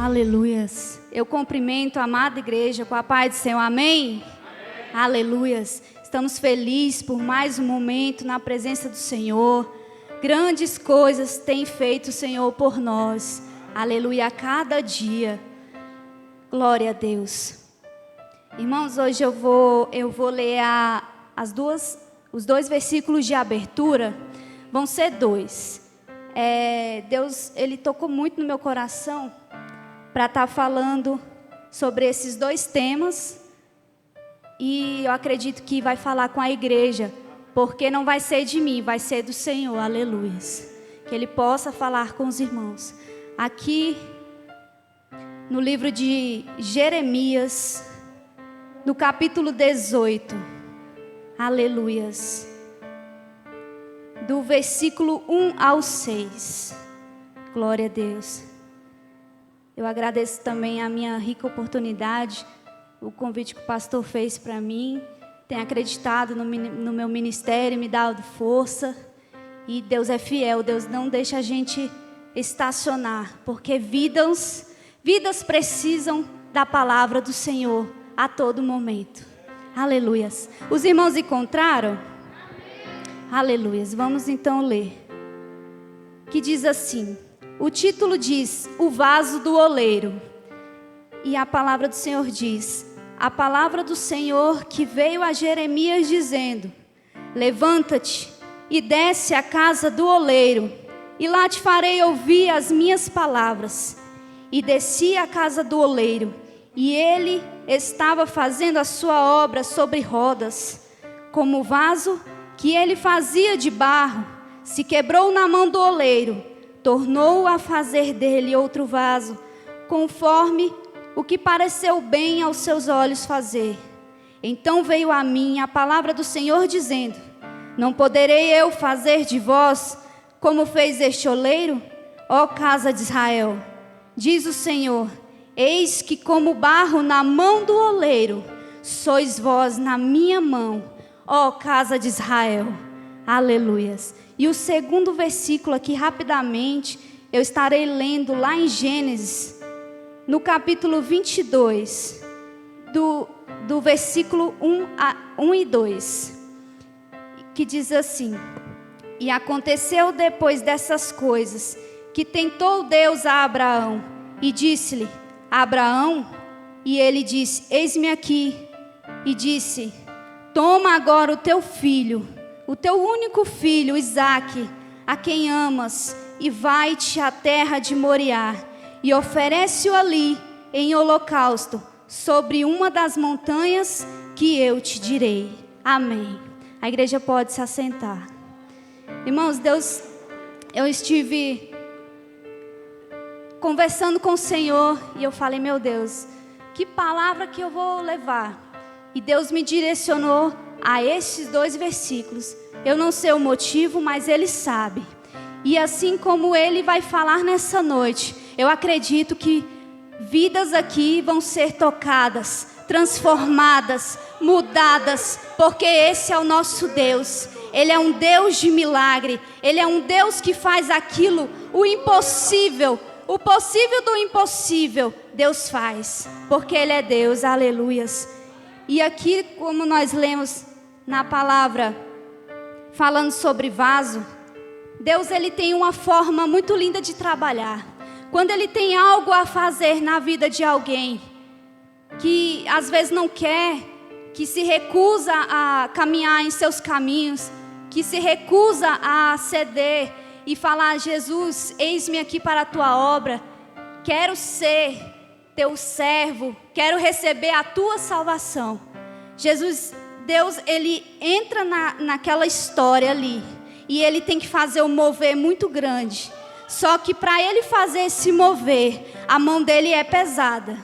Aleluias. Eu cumprimento a amada igreja com a paz do Senhor. Amém? Amém. Aleluias. Estamos felizes por mais um momento na presença do Senhor. Grandes coisas tem feito o Senhor por nós. Aleluia. A cada dia. Glória a Deus. Irmãos, hoje eu vou ler os dois versículos de abertura. Vão ser dois. Deus, Ele tocou muito no meu coração para estar falando sobre esses dois temas. E eu acredito que vai falar com a igreja, porque não vai ser de mim, vai ser do Senhor. Aleluia. Que Ele possa falar com os irmãos. Aqui no livro de Jeremias, no capítulo 18. Aleluias. Do versículo 1 ao 6. Glória a Deus. Eu agradeço também a minha rica oportunidade, o convite que o pastor fez para mim. Tem acreditado no meu ministério, me dado força. E Deus é fiel, Deus não deixa a gente estacionar, porque vidas precisam da palavra do Senhor a todo momento. Aleluias. Os irmãos encontraram? Aleluias. Vamos então ler. Que diz assim: o título diz: o vaso do oleiro. E a palavra do Senhor diz: a palavra do Senhor que veio a Jeremias dizendo: levanta-te e desce à casa do oleiro, e lá te farei ouvir as minhas palavras. E desci à casa do oleiro, e ele estava fazendo a sua obra sobre rodas, como o vaso que ele fazia de barro se quebrou na mão do oleiro, tornou a fazer dele outro vaso, conforme o que pareceu bem aos seus olhos fazer. Então veio a mim a palavra do Senhor dizendo: não poderei eu fazer de vós como fez este oleiro, ó casa de Israel? Diz o Senhor: eis que como barro na mão do oleiro, sois vós na minha mão, ó casa de Israel. Aleluias. E o segundo versículo aqui, rapidamente, eu estarei lendo lá em Gênesis, no capítulo 22, do versículo 1 e 2, que diz assim: e aconteceu depois dessas coisas, que tentou Deus a Abraão, e disse-lhe: Abraão, e ele disse: eis-me aqui. E disse: toma agora o teu filho, o teu único filho, Isaque, a quem amas, e vai-te à terra de Moriá, e oferece-o ali em holocausto, sobre uma das montanhas que eu te direi. Amém. A igreja pode se assentar. Irmãos, Deus, eu estive conversando com o Senhor, e eu falei: meu Deus, que palavra que eu vou levar? E Deus me direcionou a estes dois versículos. Eu não sei o motivo, mas Ele sabe. E assim como Ele vai falar nessa noite, eu acredito que vidas aqui vão ser tocadas, transformadas, mudadas, porque esse é o nosso Deus. Ele é um Deus de milagre. Ele é um Deus que faz aquilo, o impossível, o possível do impossível, Deus faz, porque Ele é Deus. Aleluias. E aqui, como nós lemos na palavra, falando sobre vaso, Deus, Ele tem uma forma muito linda de trabalhar. Quando Ele tem algo a fazer na vida de alguém, que às vezes não quer, que se recusa a caminhar em seus caminhos, que se recusa a ceder e falar: Jesus, eis-me aqui para a tua obra, quero ser teu servo, quero receber a tua salvação. Jesus, Deus, Ele entra naquela história ali, e Ele tem que fazer um mover muito grande. Só que para Ele fazer esse mover, a mão dEle é pesada.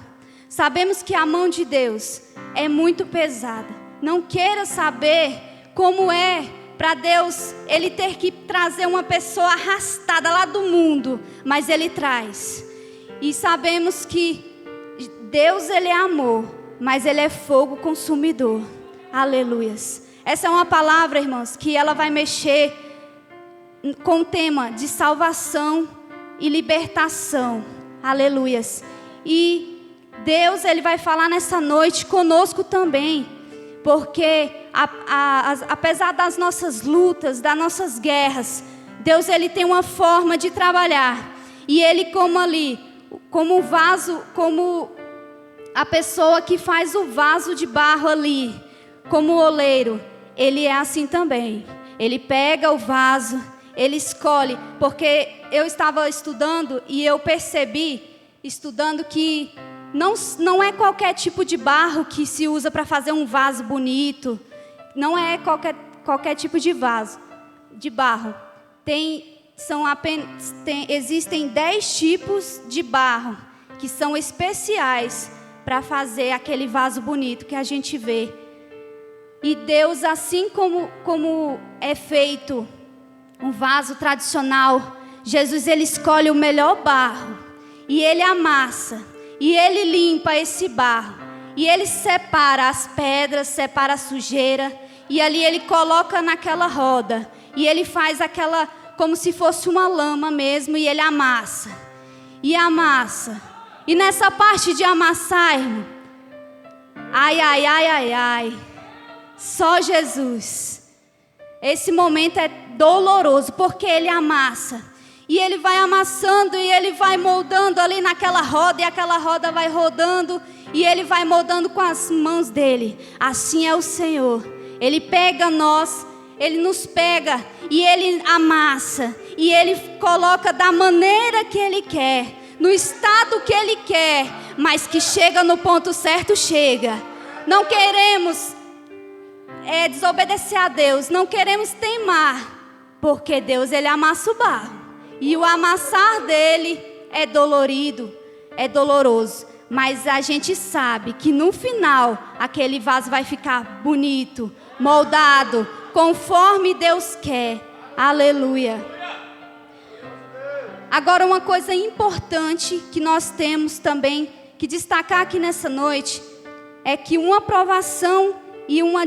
Sabemos que a mão de Deus é muito pesada. Não queira saber como é para Deus Ele ter que trazer uma pessoa arrastada lá do mundo, mas Ele traz. E sabemos que Deus, Ele é amor, mas Ele é fogo consumidor. Aleluias. Essa é uma palavra, irmãos, que ela vai mexer com o tema de salvação e libertação. Aleluias. E Deus, Ele vai falar nessa noite conosco também. Porque apesar das nossas lutas, das nossas guerras, Deus, Ele tem uma forma de trabalhar. E Ele, como o vaso, como a pessoa que faz o vaso de barro ali, como o oleiro, Ele é assim também. Ele pega o vaso, Ele escolhe. Porque eu estava estudando e eu percebi, estudando, que não é qualquer tipo de barro que se usa para fazer um vaso bonito. Não é qualquer tipo de vaso, de barro. Existem 10 tipos de barro que são especiais para fazer aquele vaso bonito que a gente vê. E Deus, assim como é feito um vaso tradicional, Jesus, Ele escolhe o melhor barro e Ele amassa e Ele limpa esse barro e Ele separa as pedras, separa a sujeira e ali Ele coloca naquela roda e Ele faz aquela, como se fosse uma lama mesmo, e Ele amassa e amassa. E nessa parte de amassar, irmão, ai, só Jesus. Esse momento é doloroso, porque Ele amassa. E Ele vai amassando e Ele vai moldando ali naquela roda, e aquela roda vai rodando, e Ele vai moldando com as mãos dEle. Assim é o Senhor. Ele pega nós, Ele nos pega e Ele amassa. E Ele coloca da maneira que Ele quer, no estado que Ele quer, mas que chega no ponto certo, chega. Não queremos desobedecer a Deus, não queremos teimar, porque Deus, Ele amassa o barro, e o amassar dEle é dolorido, é doloroso, mas a gente sabe que no final, aquele vaso vai ficar bonito, moldado, conforme Deus quer. Aleluia. Agora, uma coisa importante que nós temos também que destacar aqui nessa noite é que uma provação e uma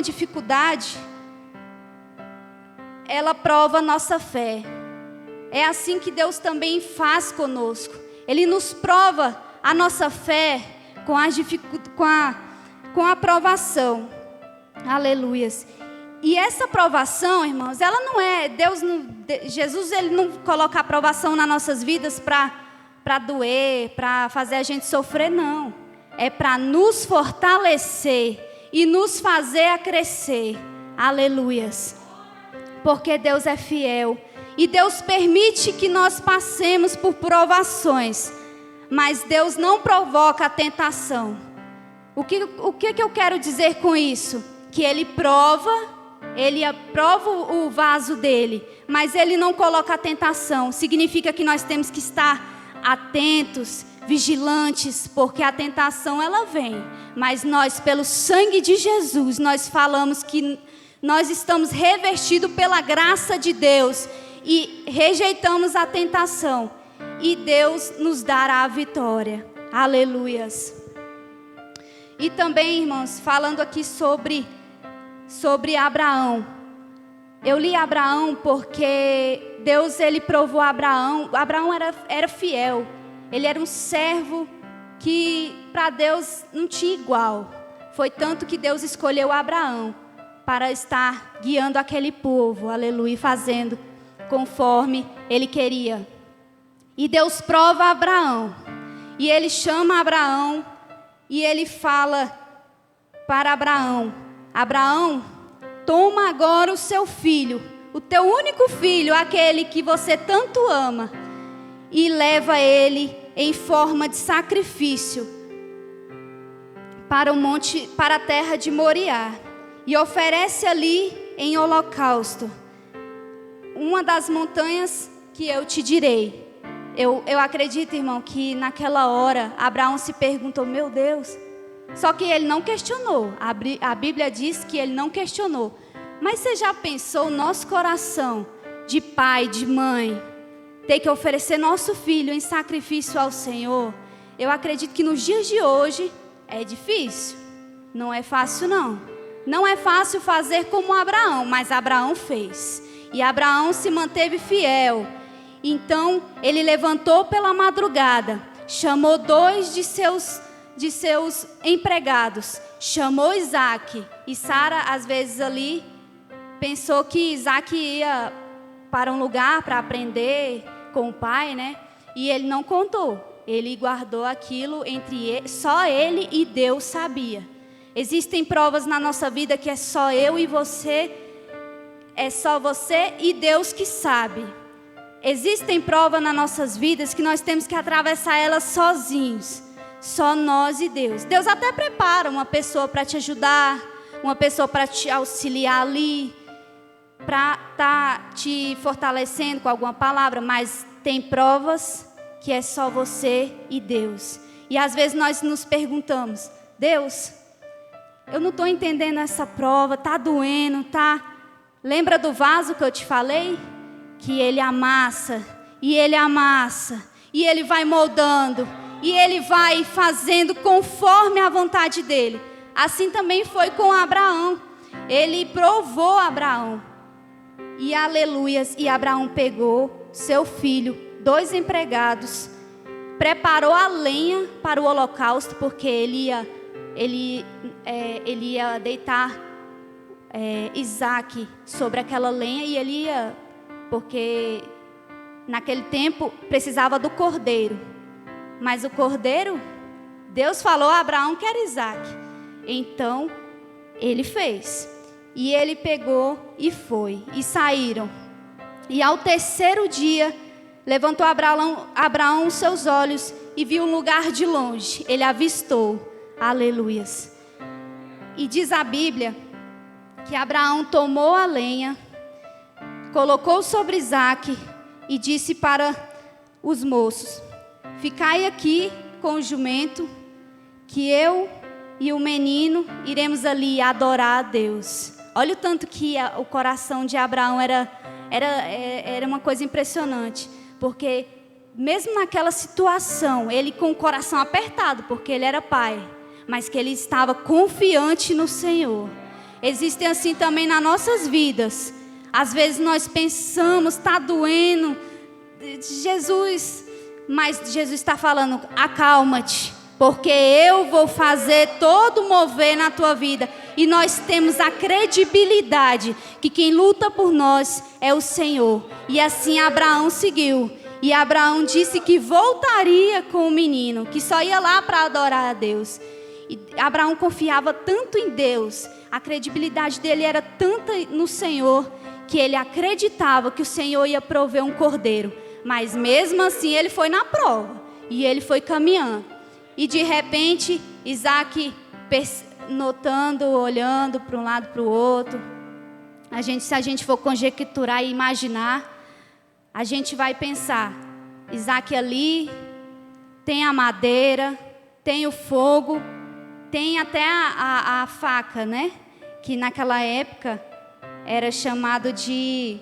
dificuldade, ela prova a nossa fé. É assim que Deus também faz conosco. Ele nos prova a nossa fé com a provação. Aleluias. E essa provação, irmãos, ela não é... Jesus, Ele não coloca a provação nas nossas vidas para doer, para fazer a gente sofrer, não. É para nos fortalecer e nos fazer a crescer. Aleluias. Porque Deus é fiel. E Deus permite que nós passemos por provações. Mas Deus não provoca a tentação. O que eu quero dizer com isso? Que Ele aprova o vaso dEle, mas Ele não coloca a tentação. Significa que nós temos que estar atentos, vigilantes, porque a tentação ela vem. Mas nós, pelo sangue de Jesus, nós falamos que nós estamos revestidos pela graça de Deus e rejeitamos a tentação. E Deus nos dará a vitória. Aleluias. E também, irmãos, falando aqui sobre Abraão. Eu li Abraão porque Deus, Ele provou Abraão. Abraão era fiel. Ele era um servo que para Deus não tinha igual. Foi tanto que Deus escolheu Abraão para estar guiando aquele povo, aleluia, fazendo conforme Ele queria. E Deus prova Abraão. E Ele chama Abraão e Ele fala para Abraão: Abraão, toma agora o seu filho, o teu único filho, aquele que você tanto ama, e leva ele em forma de sacrifício para a terra de Moriá, e oferece ali em holocausto uma das montanhas que eu te direi. Eu acredito, irmão, que naquela hora Abraão se perguntou: meu Deus. Só que ele não questionou. A Bíblia diz que ele não questionou. Mas você já pensou o nosso coração de pai, de mãe, ter que oferecer nosso filho em sacrifício ao Senhor? Eu acredito que nos dias de hoje é difícil. Não é fácil, não. Não é fácil fazer como Abraão, mas Abraão fez. E Abraão se manteve fiel. Então ele levantou pela madrugada, chamou 2 de seus empregados, chamou Isaac. E Sara, às vezes ali, pensou que Isaac ia para um lugar para aprender com o pai, né? E ele não contou. Ele guardou aquilo entre ele, só ele e Deus sabia. Existem provas na nossa vida que é só eu e você, é só você e Deus que sabe. Existem provas nas nossas vidas que nós temos que atravessar elas sozinhos. Só nós e Deus. Deus até prepara uma pessoa para te ajudar, uma pessoa para te auxiliar ali, para estar te fortalecendo com alguma palavra, mas tem provas que é só você e Deus. E às vezes nós nos perguntamos: Deus, eu não estou entendendo essa prova, está doendo, tá? Lembra do vaso que eu te falei? Que ele amassa, e ele amassa, e ele vai moldando, e ele vai fazendo conforme a vontade dele. Assim também foi com Abraão. Ele provou Abraão. E aleluias, e Abraão pegou seu filho, 2 empregados, preparou a lenha para o holocausto, porque ele ia deitar Isaac sobre aquela lenha, e ele ia, porque naquele tempo precisava do cordeiro, mas o cordeiro, Deus falou a Abraão que era Isaac. Então ele fez, e ele pegou e foi, e saíram. E ao 3º dia levantou Abraão os seus olhos e viu um lugar de longe. Ele avistou, aleluias. E diz a Bíblia que Abraão tomou a lenha, colocou sobre Isaac e disse para os moços: ficai aqui com o jumento, que eu e o menino iremos ali adorar a Deus. Olha o tanto que o coração de Abraão era uma coisa impressionante, porque mesmo naquela situação, ele com o coração apertado, porque ele era pai, mas que ele estava confiante no Senhor. Existem assim também nas nossas vidas. Às vezes nós pensamos, está doendo, Jesus, mas Jesus está falando: acalma-te, porque eu vou fazer todo mover na tua vida. E nós temos a credibilidade que quem luta por nós é o Senhor. E assim Abraão seguiu. E Abraão disse que voltaria com o menino, que só ia lá para adorar a Deus. E Abraão confiava tanto em Deus, a credibilidade dele era tanta no Senhor, que ele acreditava que o Senhor ia prover um cordeiro. Mas mesmo assim ele foi na prova, e ele foi caminhando. E de repente Isaac, notando, olhando para um lado para o outro, se a gente for conjecturar e imaginar, a gente vai pensar: Isaac ali tem a madeira, tem o fogo, tem até a faca, né? Que naquela época era chamado de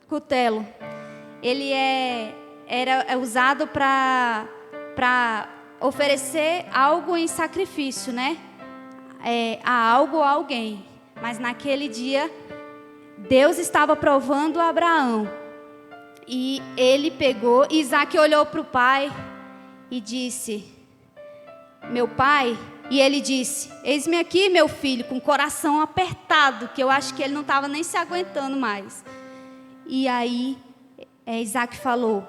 cutelo. Ele era usado para oferecer algo em sacrifício, né? A algo ou a alguém. Mas naquele dia, Deus estava provando Abraão. E ele pegou, Isaac olhou para o pai e disse: meu pai. E ele disse: eis-me aqui, meu filho, com o coração apertado, que eu acho que ele não estava nem se aguentando mais. E aí Isaac falou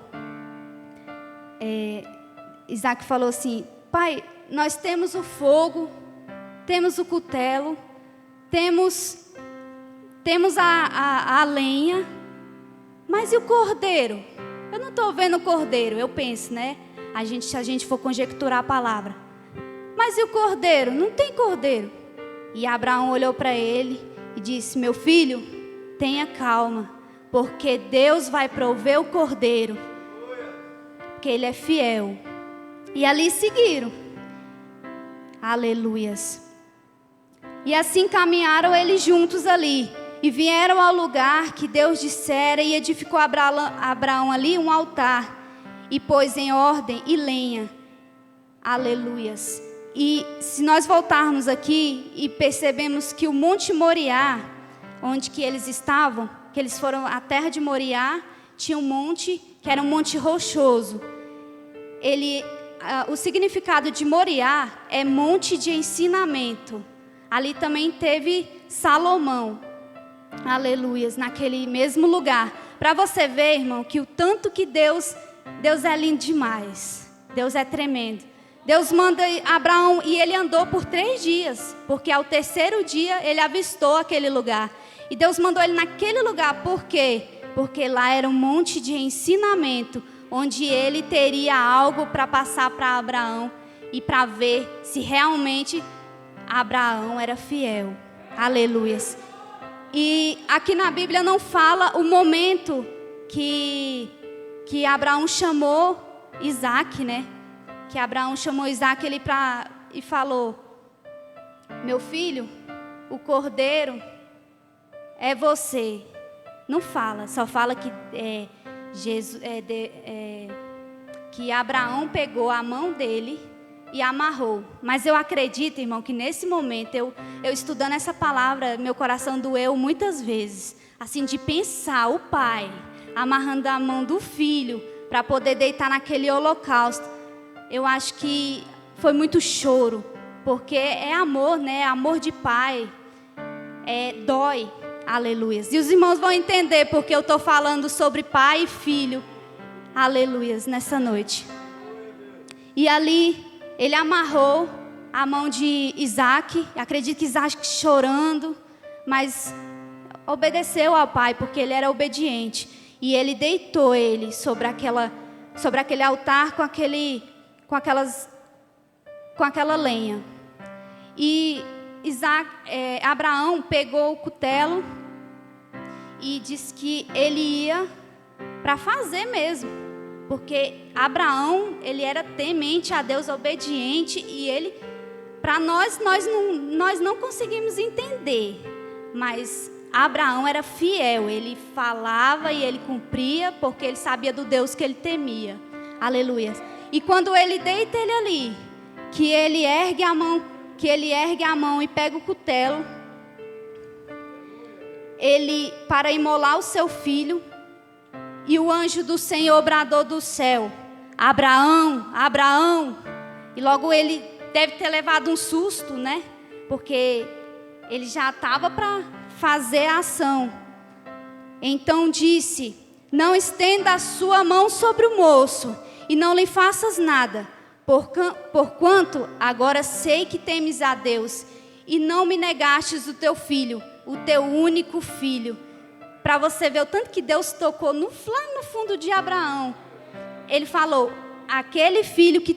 assim: pai, nós temos o fogo, temos o cutelo, temos a lenha, mas e o cordeiro? Eu não estou vendo o cordeiro. Eu penso, né? Se a gente for conjecturar a palavra, mas e o cordeiro? Não tem cordeiro. E Abraão olhou para ele e disse: meu filho, tenha calma, porque Deus vai prover o cordeiro, porque Ele é fiel. E ali seguiram. Aleluias. E assim caminharam eles juntos ali, e vieram ao lugar que Deus dissera, e edificou Abraão ali um altar, e pôs em ordem e lenha. Aleluias. E se nós voltarmos aqui e percebemos que o Monte Moriá, onde que eles estavam, que eles foram à terra de Moriá, tinha um monte, que era um monte rochoso. O significado de Moriá é monte de ensinamento. Ali também teve Salomão, aleluias, naquele mesmo lugar. Para você ver, irmão, que o tanto que Deus é lindo demais. Deus é tremendo. Deus manda Abraão e ele andou por 3 dias, porque ao terceiro dia ele avistou aquele lugar. E Deus mandou ele naquele lugar, por quê? Porque lá era um monte de ensinamento, onde ele teria algo para passar para Abraão e para ver se realmente Abraão era fiel. Aleluias. E aqui na Bíblia não fala o momento que Abraão chamou Isaac, né? Que Abraão chamou Isaac e falou: meu filho, o cordeiro é você. Não fala, só fala que que Abraão pegou a mão dele e amarrou. Mas eu acredito, irmão, que nesse momento, eu estudando essa palavra, meu coração doeu muitas vezes. Assim, de pensar o pai amarrando a mão do filho para poder deitar naquele holocausto. Eu acho que foi muito choro, porque é amor, né? Amor de pai. Dói. Aleluias. E os irmãos vão entender porque eu estou falando sobre pai e filho. Aleluias, nessa noite. E ali, ele amarrou a mão de Isaac. Acredito que Isaac chorando, mas obedeceu ao pai, porque ele era obediente. E ele deitou ele sobre aquele altar com aquela lenha. E Abraão pegou o cutelo e disse que ele ia para fazer mesmo, porque Abraão, ele era temente a Deus, obediente, e ele, para nós não conseguimos entender, mas Abraão era fiel, ele falava e ele cumpria, porque ele sabia do Deus que ele temia. Aleluia. E quando ele deita ele ali, que ele ergue a mão e pega o cutelo, para imolar o seu filho, e o anjo do Senhor bradou do céu: Abraão, Abraão. E logo ele deve ter levado um susto, né? Porque ele já estava para fazer a ação. Então disse: não estenda a sua mão sobre o moço, e não lhe faças nada, porquanto agora sei que temes a Deus, e não me negastes o teu filho, o teu único filho. Para você ver o tanto que Deus tocou lá no fundo de Abraão. Ele falou: aquele filho que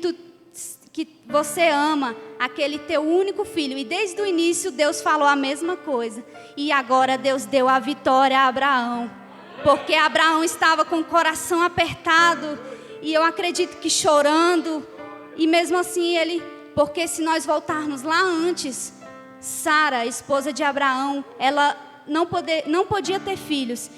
você ama, aquele teu único filho. E desde o início Deus falou a mesma coisa. E agora Deus deu a vitória a Abraão, porque Abraão estava com o coração apertado, e eu acredito que chorando. E mesmo assim porque se nós voltarmos lá antes, Sara, esposa de Abraão, ela não podia ter filhos.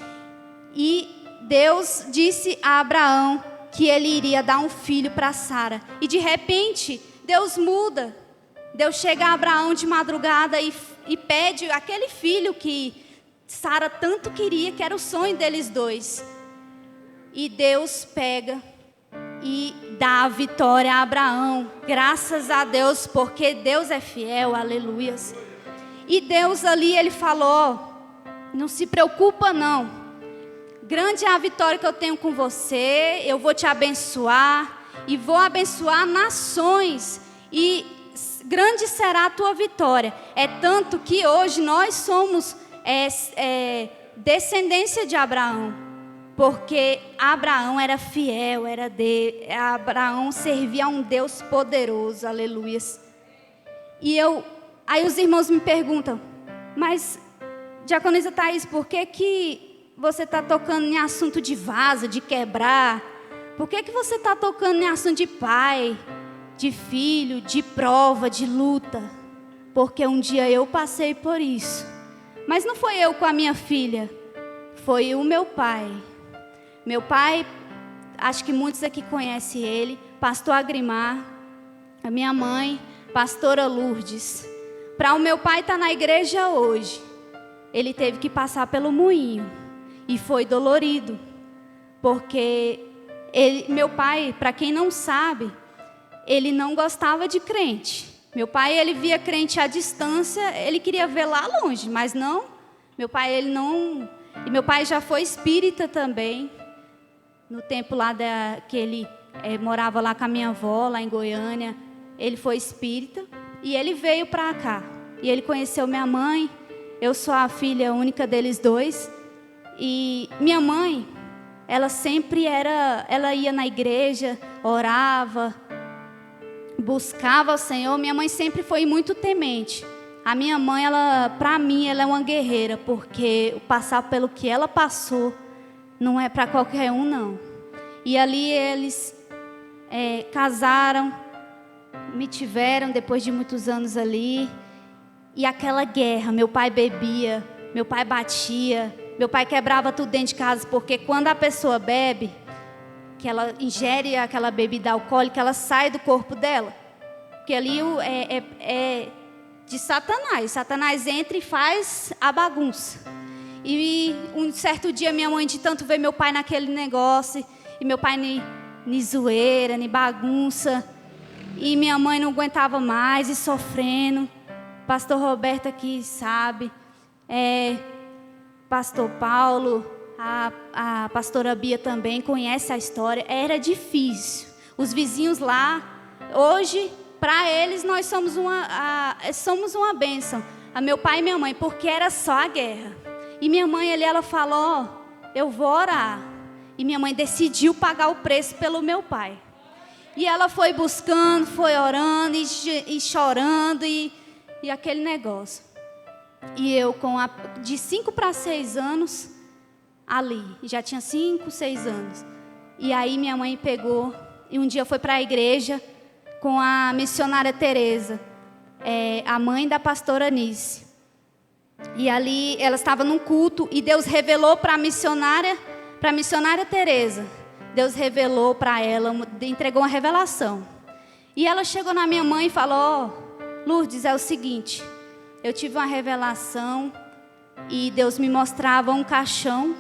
E Deus disse a Abraão que ele iria dar um filho para Sara. E de repente, Deus muda. Deus chega a Abraão de madrugada e pede aquele filho que Sara tanto queria, que era o sonho deles dois. E Deus pega e dá a vitória a Abraão. Graças a Deus, porque Deus é fiel, aleluias. E Deus ali, ele falou: não se preocupa não, grande é a vitória que eu tenho com você, eu vou te abençoar, e vou abençoar nações, e grande será a tua vitória. É tanto que hoje nós somos descendência de Abraão, porque Abraão era fiel, Abraão servia a um Deus poderoso, aleluias. Aí os irmãos me perguntam: mas Diaconisa Thaís, por que você está tocando em assunto de vaso, de quebrar? Por que você está tocando em assunto de pai, de filho, de prova, de luta? Porque um dia eu passei por isso. Mas não foi eu com a minha filha, foi o meu pai. Meu pai, acho que muitos aqui conhecem ele, pastor Agrimar. A minha mãe, pastora Lourdes. Para o meu pai estar na igreja hoje, ele teve que passar pelo moinho. E foi dolorido. Porque meu pai, para quem não sabe, ele não gostava de crente. Meu pai, ele via crente à distância, ele queria ver lá longe, mas não. Meu pai, ele não... E meu pai já foi espírita também. No tempo lá que ele morava lá com a minha avó, lá em Goiânia. Ele foi espírita e ele veio para cá. E ele conheceu minha mãe. Eu sou a filha única deles dois. E minha mãe, ela sempre ela ia na igreja, orava, buscava o Senhor. Minha mãe sempre foi muito temente. A minha mãe, para mim, ela é uma guerreira, porque passar pelo que ela passou não é para qualquer um, não. E ali eles casaram, me tiveram depois de muitos anos ali. E aquela guerra, meu pai bebia, meu pai batia, meu pai quebrava tudo dentro de casa, porque quando a pessoa bebe, que ela ingere aquela bebida alcoólica, ela sai do corpo dela. Porque ali é de Satanás. Satanás entra e faz a bagunça. E um certo dia minha mãe, de tanto ver meu pai naquele negócio, e meu pai ni zoeira, ni bagunça, e minha mãe não aguentava mais, e sofrendo. Pastor Roberto aqui sabe, Pastor Paulo, a pastora Bia também conhece a história. Era difícil. Os vizinhos lá, hoje, para eles, nós somos uma bênção. A meu pai e minha mãe, porque era só a guerra. E minha mãe ali, ela falou, eu vou orar. E minha mãe decidiu pagar o preço pelo meu pai. E ela foi buscando, foi orando e chorando e aquele negócio. E eu de 5 para 6 anos ali, já tinha 5, 6 anos. E aí minha mãe pegou e um dia foi para a igreja com a missionária Teresa, a mãe da pastora Anice. E ali ela estava num culto e Deus revelou para a missionária Teresa. Deus revelou para ela, entregou uma revelação. E ela chegou na minha mãe e falou: Lourdes, é o seguinte, eu tive uma revelação e Deus me mostrava um caixão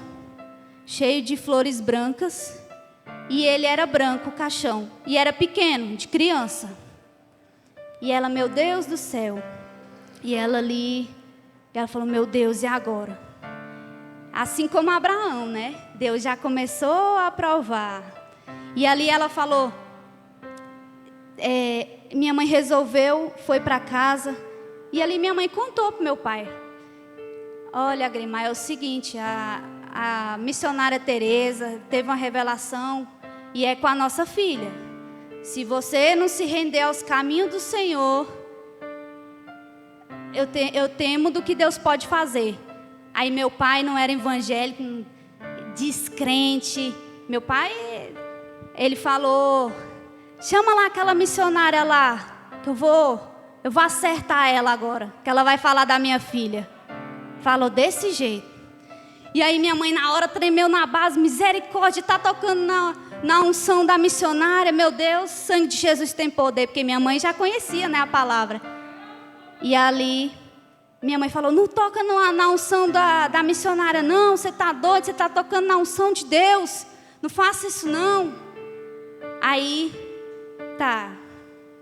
cheio de flores brancas. E ele era branco, o caixão. E era pequeno, de criança. E ela, meu Deus do céu. E ela falou, meu Deus, e agora? Assim como Abraão, né? Deus já começou a provar. E ali ela falou, minha mãe resolveu, foi para casa. E ali minha mãe contou para meu pai. Olha, Grimar, é o seguinte, a missionária Teresa teve uma revelação e é com a nossa filha. Se você não se render aos caminhos do Senhor, eu temo do que Deus pode fazer. Aí meu pai não era evangélico, descrente. Meu pai, ele falou, chama lá aquela missionária lá, que eu vou acertar ela agora, que ela vai falar da minha filha. Falou desse jeito. E aí minha mãe na hora tremeu na base, misericórdia, está tocando na unção da missionária, meu Deus, sangue de Jesus tem poder, porque minha mãe já conhecia, né, a palavra. E ali, minha mãe falou, não toca na unção da missionária não, você está doido, você está tocando na unção de Deus, não faça isso não. Aí,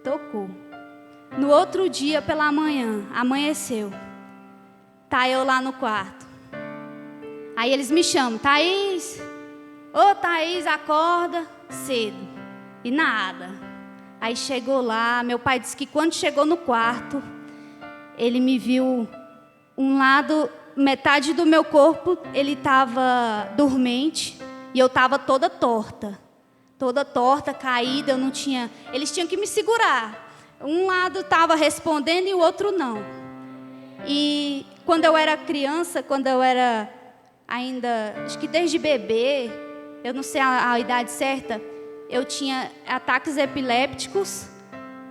tocou. No outro dia pela manhã, amanheceu, eu lá no quarto. Aí eles me chamam, Thaís, Thaís, acorda cedo. E nada. Aí chegou lá, meu pai disse que quando chegou no quarto, ele me viu um lado, metade do meu corpo, ele estava dormente e eu estava toda torta, caída, eu não tinha, eles tinham que me segurar. Um lado estava respondendo e o outro não. E quando eu era criança, ainda, acho que desde bebê, eu não sei a idade certa, eu tinha ataques epilépticos,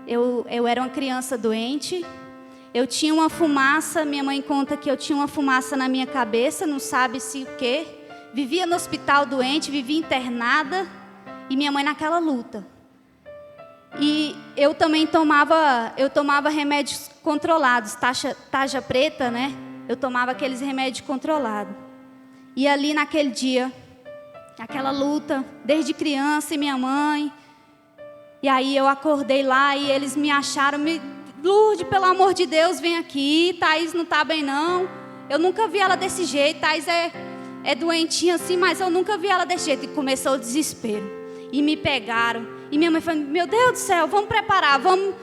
eu era uma criança doente, eu tinha uma fumaça, minha mãe conta que eu tinha uma fumaça na minha cabeça, não sabe se o quê, vivia no hospital doente, vivia internada, e minha mãe naquela luta. E eu também tomava remédios controlados, taxa preta, né? eu tomava aqueles remédios controlados. E ali naquele dia, aquela luta, desde criança e minha mãe. E aí eu acordei lá e eles me acharam, Lourdes, pelo amor de Deus, vem aqui, Thaís não está bem não. Eu nunca vi ela desse jeito, Thaís é doentinha assim, mas eu nunca vi ela desse jeito. E começou o desespero. E me pegaram. E minha mãe falou, meu Deus do céu, vamos preparar, vamos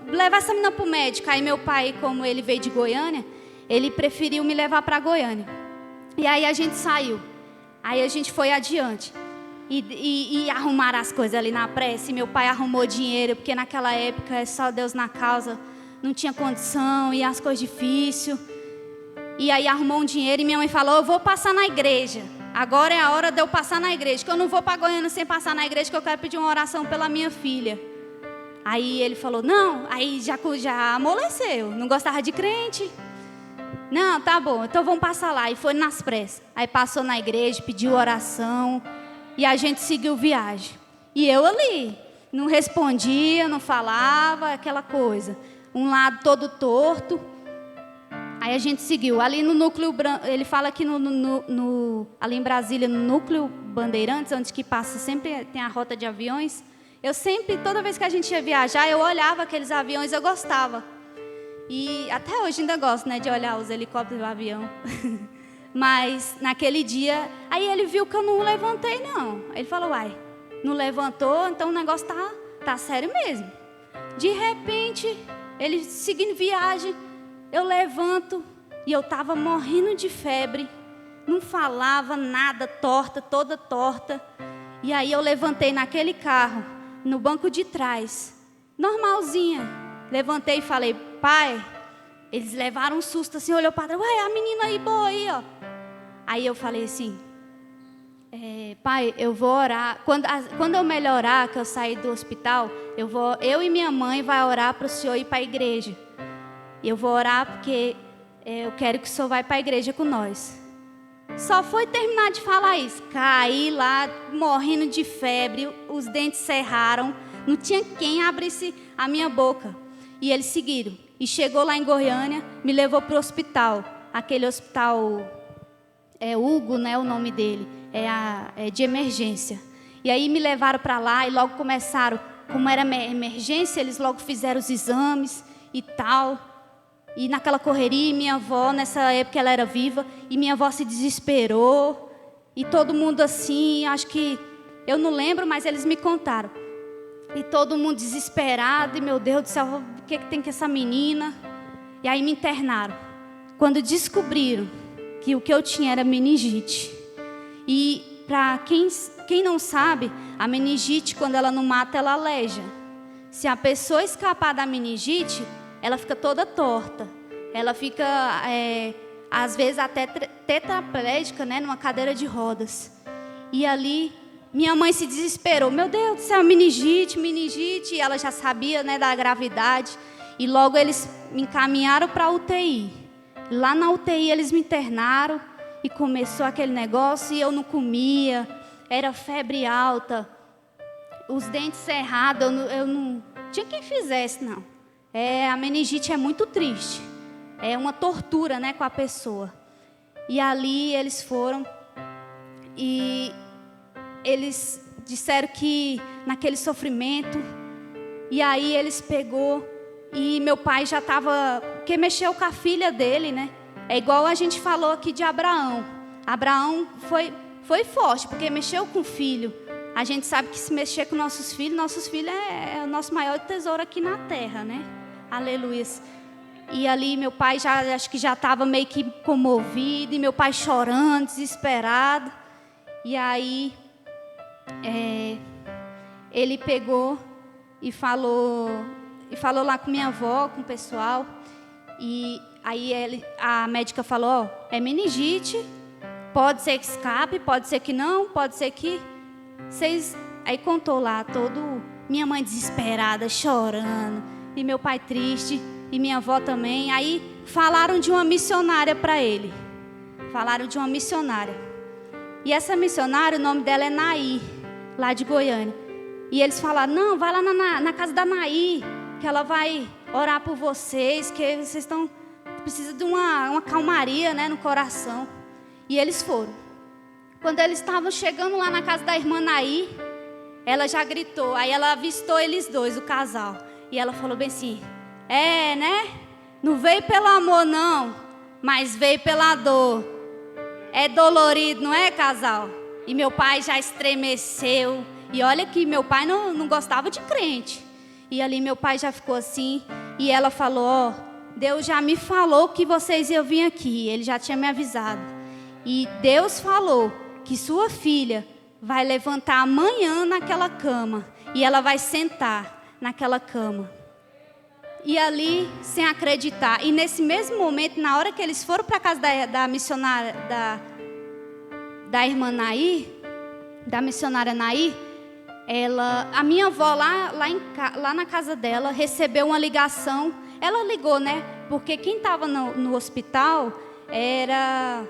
levar essa menina para o médico. Aí meu pai, como ele veio de Goiânia, ele preferiu me levar para Goiânia. E aí a gente saiu. Aí a gente foi adiante. E arrumaram as coisas ali na pressa. E meu pai arrumou dinheiro, porque naquela época é só Deus na causa. Não tinha condição, e as coisas difíceis. E aí arrumou um dinheiro e minha mãe falou, eu vou passar na igreja. Agora é a hora de eu passar na igreja. Que eu não vou para Goiânia sem passar na igreja, que eu quero pedir uma oração pela minha filha. Aí ele falou, não, aí já amoleceu. Não gostava de crente. Não, tá bom, então vamos passar lá. E foi nas pressas. Aí passou na igreja, pediu oração. E a gente seguiu viagem. E eu ali, não respondia, não falava, aquela coisa. Um lado todo torto. Aí a gente seguiu. Ali no núcleo, ele fala que ali em Brasília, no núcleo Bandeirantes, onde que passa, sempre tem a rota de aviões. Eu sempre, toda vez que a gente ia viajar, eu olhava aqueles aviões, eu gostava. E até hoje ainda gosto, né, de olhar os helicópteros do avião. Mas naquele dia, aí ele viu que eu não levantei não. Ele falou, uai, não levantou, então o negócio tá sério mesmo. De repente, ele seguindo viagem, eu levanto e eu estava morrendo de febre. Não falava nada, toda torta. E aí eu levantei naquele carro, no banco de trás, normalzinha. Levantei e falei, pai, eles levaram um susto assim, olhou para trás, ué, a menina aí boa aí, ó. Aí eu falei assim, pai, eu vou orar, quando eu melhorar, que eu sair do hospital, eu e minha mãe vai orar para o senhor ir para a igreja. Eu vou orar porque eu quero que o senhor vá para a igreja com nós. Só foi terminar de falar isso, caí lá, morrendo de febre, os dentes cerraram, não tinha quem abrisse a minha boca. E eles seguiram. E chegou lá em Goiânia, me levou para o hospital. Aquele hospital, Hugo, né, o nome dele. É de emergência. E aí me levaram para lá e logo começaram, como era emergência, eles logo fizeram os exames e tal. E naquela correria, minha avó, nessa época ela era viva, e minha avó se desesperou. E todo mundo assim, acho que, eu não lembro, mas eles me contaram. E todo mundo desesperado, e meu Deus do céu, o que tem com essa menina? E aí me internaram. Quando descobriram que o que eu tinha era meningite. E para quem não sabe, a meningite, quando ela não mata, ela aleija. Se a pessoa escapar da meningite, ela fica toda torta. Ela fica, às vezes, até tetraplégica, né, numa cadeira de rodas. E ali, minha mãe se desesperou. Meu Deus do céu, meningite. E ela já sabia, né, da gravidade. E logo eles me encaminharam para a UTI. Lá na UTI eles me internaram. E começou aquele negócio e eu não comia. Era febre alta. Os dentes cerrados, eu não tinha quem fizesse, não. A meningite é muito triste. É uma tortura, né, com a pessoa. E ali eles foram e eles disseram que naquele sofrimento, e aí eles pegou e meu pai já estava, porque mexeu com a filha dele, né? É igual a gente falou aqui de Abraão. Abraão foi forte, porque mexeu com o filho. A gente sabe que se mexer com nossos filhos é o nosso maior tesouro aqui na terra, né? Aleluia. E ali meu pai acho que já estava meio que comovido, e meu pai chorando, desesperado. E aí ele pegou e falou lá com minha avó, com o pessoal. E aí a médica falou, é meningite, pode ser que escape, pode ser que não, pode ser que vocês... Aí contou lá minha mãe desesperada, chorando, e meu pai triste, e minha avó também. Aí falaram de uma missionária para ele. Falaram de uma missionária. E essa missionária, o nome dela é Naí, lá de Goiânia. E eles falaram, não, vai lá na casa da Naí, que ela vai orar por vocês, que vocês estão precisa de uma calmaria, né, no coração. E eles foram. Quando eles estavam chegando lá na casa da irmã Naí, ela já gritou. Aí ela avistou eles dois, o casal. E ela falou bem assim: né? Não veio pelo amor não, mas veio pela dor. É dolorido, não é, casal? E meu pai já estremeceu. E olha que meu pai não gostava de crente. E ali meu pai já ficou assim. E ela falou: Deus já me falou que vocês iam vir aqui. Ele já tinha me avisado. E Deus falou que sua filha vai levantar amanhã naquela cama. E ela vai sentar naquela cama. E ali, sem acreditar. E nesse mesmo momento, na hora que eles foram para a casa da missionária, da irmã Naí, da missionária Naí, a minha avó lá na casa dela recebeu uma ligação. Ela ligou, né? Porque quem estava no hospital era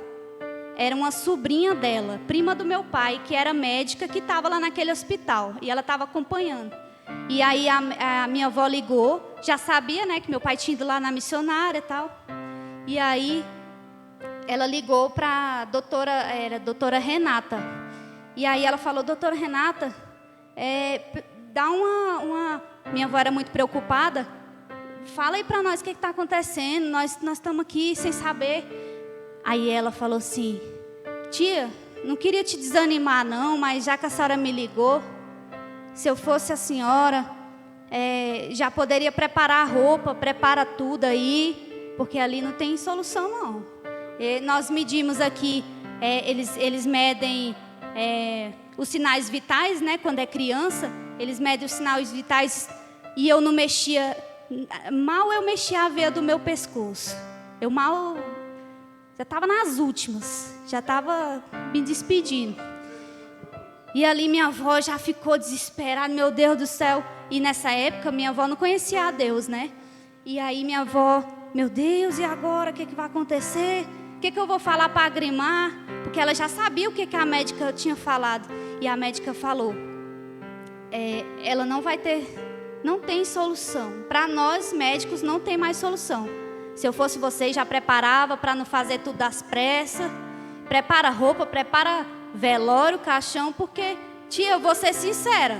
uma sobrinha dela, prima do meu pai, que era médica, que estava lá naquele hospital. E ela estava acompanhando. E aí a minha avó ligou, já sabia, né, que meu pai tinha ido lá na missionária e tal. E aí ela ligou para a doutora Renata. E aí ela falou: doutora Renata, dá minha avó era muito preocupada. Fala aí para nós o que está acontecendo, nós estamos aqui sem saber. Aí ela falou assim: tia, não queria te desanimar não, mas já que a senhora me ligou, se eu fosse a senhora, já poderia preparar a roupa, prepara tudo aí, porque ali não tem solução não. Nós medimos aqui, eles medem os sinais vitais, né? Quando é criança, eles medem os sinais vitais e eu não mexia, mal eu mexia a veia do meu pescoço. Eu já estava nas últimas, já estava me despedindo. E ali minha avó já ficou desesperada, meu Deus do céu. E nessa época minha avó não conhecia a Deus, né? E aí minha avó, meu Deus, e agora? O que vai acontecer? O que eu vou falar para Agrimar? Porque ela já sabia o que a médica tinha falado. E a médica falou: ela não tem solução. Para nós médicos não tem mais solução. Se eu fosse você, já preparava para não fazer tudo às pressas. Prepara roupa, prepara velório, caixão, porque, tia, eu vou ser sincera,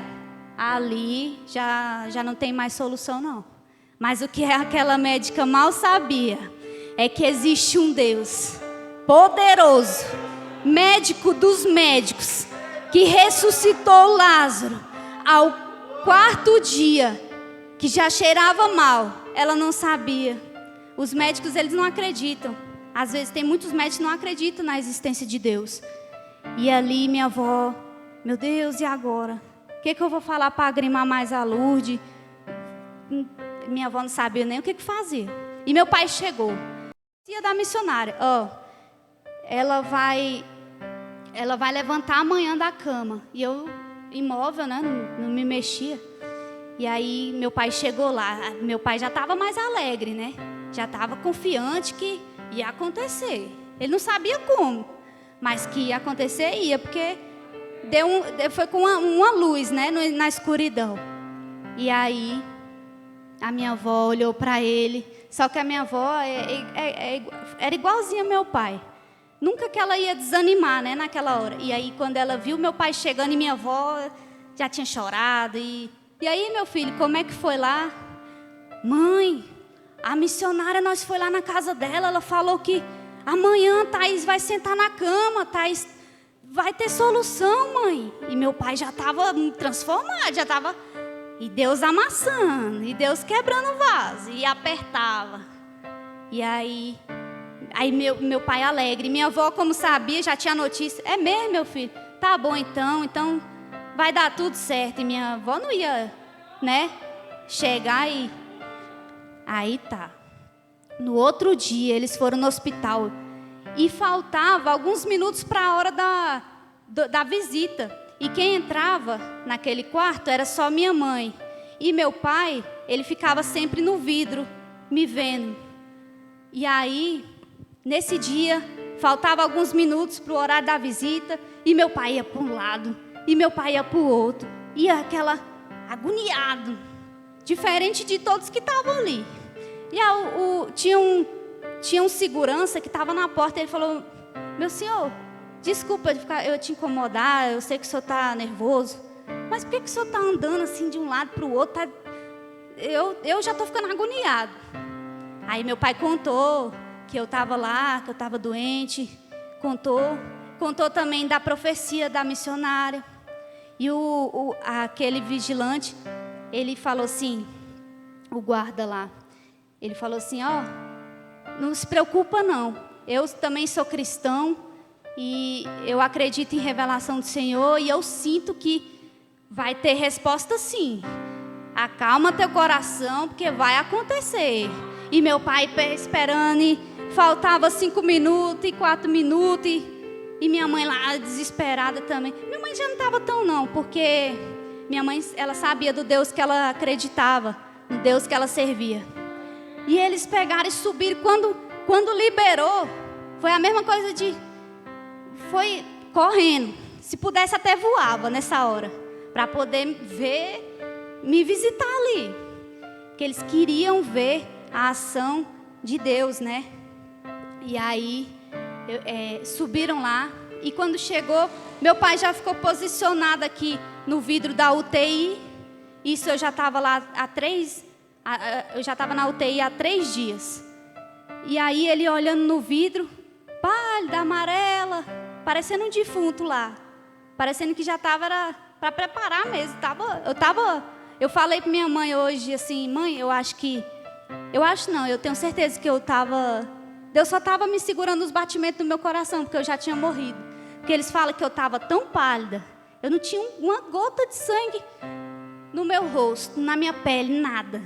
ali já não tem mais solução não. Mas o que aquela médica mal sabia é que existe um Deus poderoso, médico dos médicos, que ressuscitou Lázaro ao 4º dia, que já cheirava mal. Ela não sabia. Os médicos, eles não acreditam. Às vezes tem muitos médicos que não acreditam na existência de Deus. E ali minha avó, meu Deus, e agora? O que eu vou falar para Agrimar mais a Lourdes? Minha avó não sabia nem o que fazer. E meu pai chegou. Tia da missionária, ela vai levantar amanhã da cama. E eu, imóvel, né, não me mexia. E aí meu pai chegou lá. Meu pai já estava mais alegre, né? Já estava confiante que ia acontecer. Ele não sabia como, mas que ia acontecer, ia, porque foi com uma luz, né, na escuridão. E aí a minha avó olhou para ele. Só que a minha avó era igualzinha ao meu pai. Nunca que ela ia desanimar, né, naquela hora. E aí quando ela viu meu pai chegando e minha avó já tinha chorado. E aí, meu filho, como é que foi lá? Mãe, a missionária, nós foi lá na casa dela, ela falou que amanhã Thaís vai sentar na cama, Thaís vai ter solução, mãe. E meu pai já estava transformado, já estava... E Deus amassando, e Deus quebrando o vaso, e apertava. E aí meu pai alegre. Minha avó, como sabia, já tinha notícia. É mesmo, meu filho? Tá bom então vai dar tudo certo. E minha avó não ia, né, chegar e... Aí tá. No outro dia, eles foram no hospital. E faltava alguns minutos para a hora da visita. E quem entrava naquele quarto era só minha mãe. E meu pai, ele ficava sempre no vidro, me vendo. E aí, nesse dia, faltava alguns minutos para o horário da visita. E meu pai ia para um lado, e meu pai ia para o outro. Ia aquela agoniado, diferente de todos que estavam ali. E tinha tinha um segurança que estava na porta. Ele falou: meu senhor, desculpa eu te incomodar, eu sei que o senhor está nervoso, mas por que o senhor está andando assim de um lado para o outro? Eu já estou ficando agoniado. Aí meu pai contou que eu estava lá, que eu estava doente, contou também da profecia da missionária. E aquele vigilante, ele falou assim, o guarda lá, ele falou assim: ó, não se preocupa não, eu também sou cristão e eu acredito em revelação do Senhor e eu sinto que vai ter resposta sim. Acalma teu coração, porque vai acontecer. E meu pai esperando, e faltava 5 minutos e 4 minutos, e minha mãe lá desesperada também. Minha mãe já não estava tão não, porque minha mãe, ela sabia do Deus que ela acreditava, do Deus que ela servia. E eles pegaram e subiram. Quando liberou, foi a mesma coisa foi correndo. Se pudesse até voava nessa hora, para poder me visitar ali. Porque eles queriam ver a ação de Deus, né? E aí, subiram lá. E quando chegou, meu pai já ficou posicionado aqui no vidro da UTI. Isso eu já estava lá eu já estava na UTI há 3 dias. E aí ele olhando no vidro, pálida, amarela, parecendo um defunto lá. Parecendo que já estava para preparar mesmo. Eu falei para minha mãe hoje assim: mãe, eu tenho certeza que Deus só estava me segurando os batimentos do meu coração, porque eu já tinha morrido. Porque eles falam que eu estava tão pálida, eu não tinha uma gota de sangue no meu rosto, na minha pele, nada.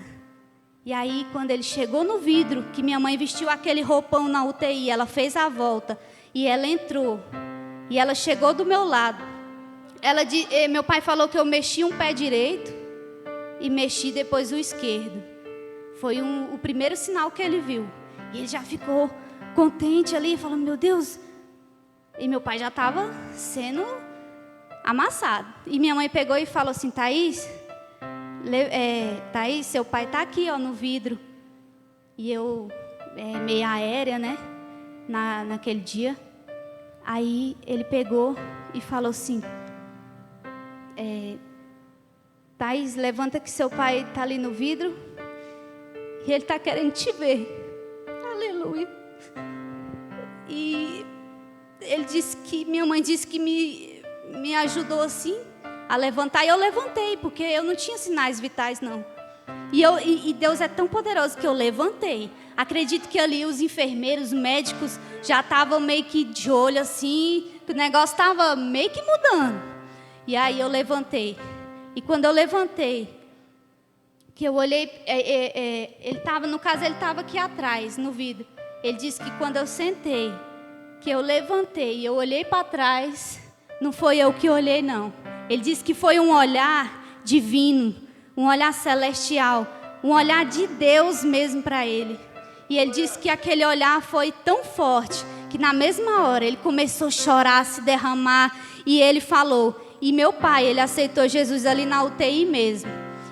E aí, quando ele chegou no vidro, que minha mãe vestiu aquele roupão na UTI, ela fez a volta, e ela entrou, e ela chegou do meu lado. Meu pai falou que eu mexi um pé direito, e mexi depois o esquerdo. Foi o primeiro sinal que ele viu. E ele já ficou contente ali, falando: meu Deus. E meu pai já estava sendo amassado. E minha mãe pegou e falou assim: Thaís, seu pai está aqui, ó, no vidro. E eu, meio aérea, né, naquele dia. Aí ele pegou e falou assim: Thaís, levanta que seu pai está ali no vidro e ele está querendo te ver. Aleluia. E ele disse que, minha mãe disse que me ajudou assim a levantar. E eu levantei, porque eu não tinha sinais vitais não. E Deus é tão poderoso que eu levantei. Acredito que ali os enfermeiros, os médicos já estavam meio que de olho assim, que o negócio estava meio que mudando. E aí eu levantei. E quando eu levantei, que eu olhei, ele estava aqui atrás, no vidro. Ele disse que quando eu sentei, que eu levantei e eu olhei para trás, não foi eu que olhei não. Ele disse que foi um olhar divino, um olhar celestial, um olhar de Deus mesmo para ele. E ele disse que aquele olhar foi tão forte, que na mesma hora ele começou a chorar, a se derramar, e ele falou... E meu pai, ele aceitou Jesus ali na UTI mesmo.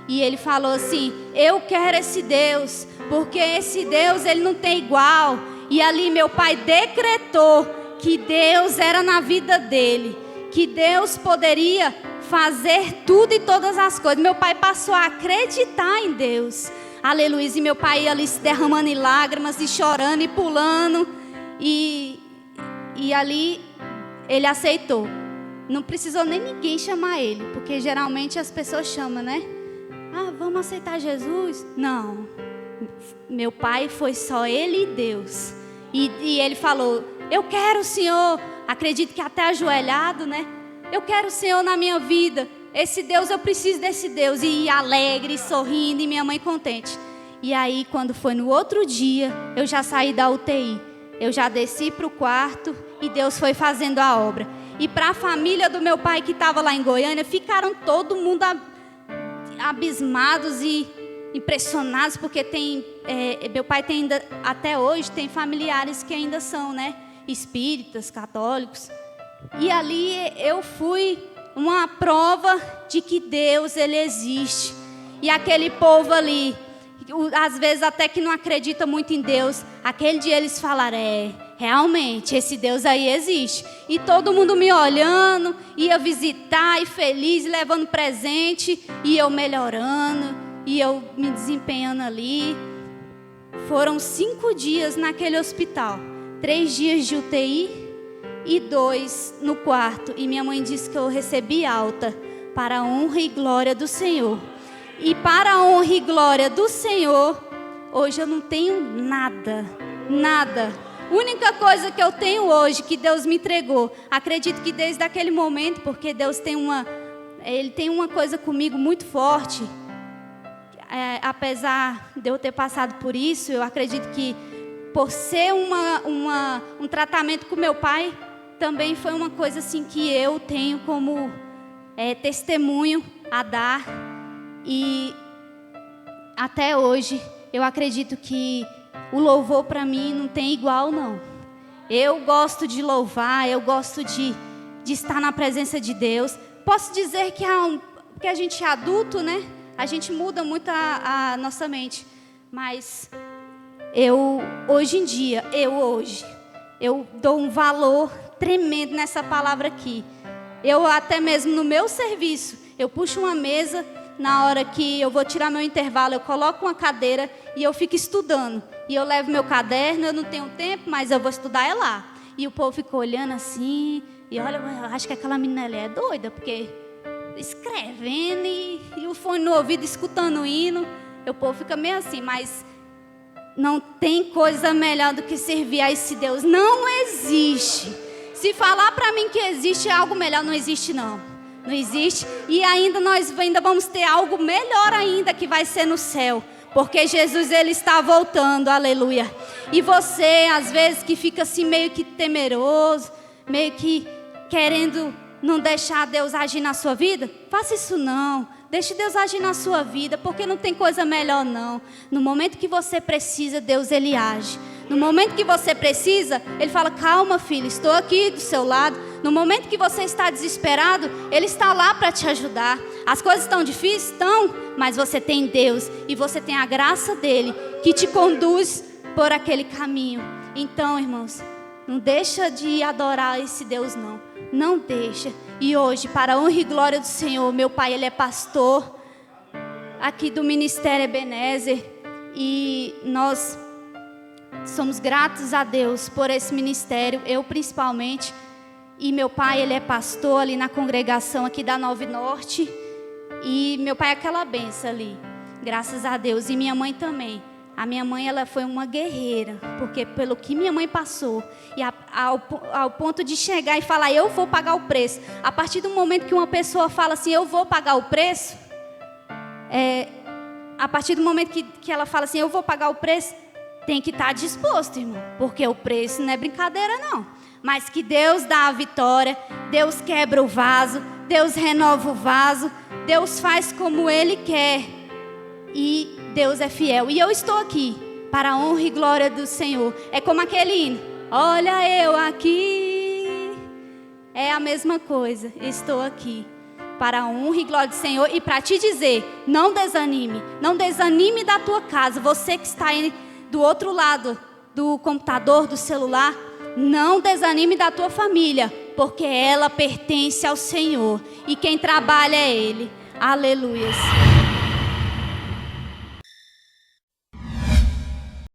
E ele falou assim: eu quero esse Deus, porque esse Deus, ele não tem igual. E ali meu pai decretou que Deus era na vida dele, que Deus poderia fazer tudo e todas as coisas. Meu pai passou a acreditar em Deus. Aleluia. E meu pai ia ali se derramando em lágrimas, e chorando e pulando. E ali ele aceitou. Não precisou nem ninguém chamar ele, porque geralmente as pessoas chamam, né? Ah, vamos aceitar Jesus? Não. Meu pai foi só ele e Deus. E ele falou: eu quero o Senhor. Acredito que até ajoelhado, né? Eu quero o Senhor na minha vida. Esse Deus, eu preciso desse Deus. E alegre, sorrindo, e minha mãe contente. E aí, quando foi no outro dia, eu já saí da UTI. Eu já desci para o quarto e Deus foi fazendo a obra. E para a família do meu pai que estava lá em Goiânia, ficaram todo mundo abismados e impressionados, porque meu pai tem ainda, até hoje, tem familiares que ainda são, né, espíritas, católicos. E ali eu fui uma prova de que Deus, ele existe. E aquele povo ali, às vezes até que não acredita muito em Deus, aquele dia eles falaram, realmente, esse Deus aí existe. E todo mundo me olhando, ia visitar, e feliz, levando presente, e eu melhorando, e eu me desempenhando ali. Foram 5 dias naquele hospital, 3 dias de UTI e 2 no quarto. E minha mãe disse que eu recebi alta para a honra e glória do Senhor. E para a honra e glória do Senhor, hoje eu não tenho nada, nada. A única coisa que eu tenho hoje, que Deus me entregou, acredito que desde aquele momento, porque Deus Ele tem uma coisa comigo muito forte. Apesar de eu ter passado por isso, eu acredito que por ser um tratamento com meu pai, também foi uma coisa assim que eu tenho como testemunho a dar. E até hoje eu acredito que o louvor para mim não tem igual, não. Eu gosto de louvar, eu gosto de estar na presença de Deus. Posso dizer que porque a gente é adulto, né? A gente muda muito a nossa mente. Mas hoje em dia, eu dou um valor tremendo nessa palavra aqui. Eu até mesmo no meu serviço, eu puxo uma mesa, na hora que eu vou tirar meu intervalo, eu coloco uma cadeira e eu fico estudando. E eu levo meu caderno, eu não tenho tempo, mas eu vou estudar lá. E o povo fica olhando assim, e olha, eu acho que aquela menina ali é doida, porque escrevendo e o fone no ouvido, escutando o hino. O povo fica meio assim, mas não tem coisa melhor do que servir a esse Deus. Não existe. Se falar para mim que existe algo melhor, não existe não. Não existe. E nós vamos ter algo melhor ainda, que vai ser no céu. Porque Jesus, Ele está voltando, aleluia. E você, às vezes, que fica assim meio que temeroso, meio que querendo não deixar Deus agir na sua vida, faça isso não. Deixe Deus agir na sua vida, porque não tem coisa melhor não. No momento que você precisa, Deus, Ele age. No momento que você precisa, Ele fala, calma filho, estou aqui do seu lado. No momento que você está desesperado, Ele está lá para te ajudar. As coisas estão difíceis? Estão, mas você tem Deus e você tem a graça dEle que te conduz por aquele caminho. Então, irmãos, não deixa de adorar esse Deus não. Não deixa. E hoje, para a honra e glória do Senhor, meu pai, Ele é pastor aqui do Ministério Ebenezer. E nós somos gratos a Deus por esse ministério, eu principalmente. E meu pai, ele é pastor ali na congregação aqui da Nova Norte. E meu pai é aquela benção ali, graças a Deus. E minha mãe também. A minha mãe, ela foi uma guerreira, porque pelo que minha mãe passou, e ao ponto de chegar e falar, eu vou pagar o preço. A partir do momento que uma pessoa fala assim, eu vou pagar o preço, a partir do momento que ela fala assim, eu vou pagar o preço, tem que estar disposto, irmão, porque o preço não é brincadeira não. Mas que Deus dá a vitória, Deus quebra o vaso, Deus renova o vaso, Deus faz como Ele quer. E Deus é fiel. E eu estou aqui para a honra e glória do Senhor. É como aquele hino. Olha eu aqui. É a mesma coisa. Estou aqui para a honra e glória do Senhor. E para te dizer, não desanime. Não desanime da tua casa. Você que está aí do outro lado do computador, do celular. Não desanime da tua família. Porque ela pertence ao Senhor. E quem trabalha é Ele. Aleluia.